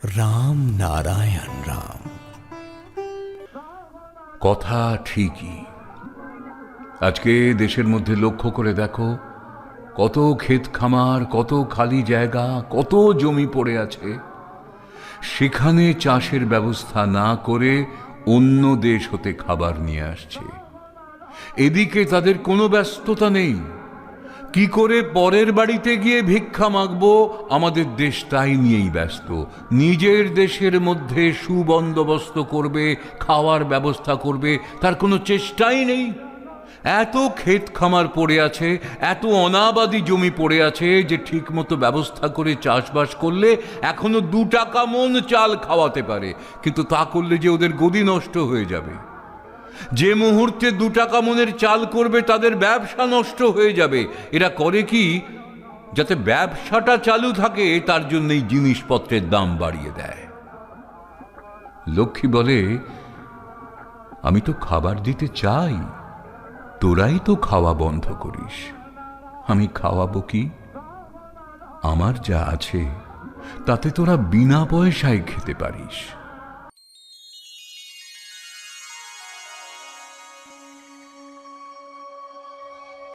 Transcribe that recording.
রাম নারায়ণ রাম। কথা ঠিকই। আজকে দেশের মধ্যে লক্ষ্য করে দেখো, কত ক্ষেত খামার, কত খালি জায়গা, কত জমি পড়ে আছে। সেখানে চাষের ব্যবস্থা না করে অন্য দেশ হতে খাবার নিয়ে আসছে। এদিকে তাদের কোনো ব্যস্ততা নেই। কি করে পরের বাড়িতে গিয়ে ভিক্ষা মাগবো, আমাদের দেশ তাই নিয়েই ব্যস্ত। নিজের দেশের মধ্যে সুবন্দোবস্ত করবে, খাওয়ার ব্যবস্থা করবে, তার কোনো চেষ্টাই নেই। এত ক্ষেত খামার পড়ে আছে, এত অনাবাদি জমি পড়ে আছে যে ঠিক মতো ব্যবস্থা করে চাষবাস করলে এখনো 2 টাকা মন চাল খাওয়াতে পারে, কিন্তু তা করলে যে ওদের গদি নষ্ট হয়ে যাবে। যে মুহূর্তে 2 টাকা মনের চাল করবে তাদের ব্যবসা নষ্ট হয়ে যাবে। এরা করে কি, যাতে ব্যবসাটা চালু থাকে তার জন্যই জিনিসপত্রের দাম বাড়িয়ে দেয়। লক্ষ্মী বলে, আমি তো খাবার দিতে চাই, তোরাই তো খাওয়া বন্ধ করিস। আমি খাওয়াবো কি? আমার যা আছে তাতে তোরা বিনা পয়সায় খেতে পারিস।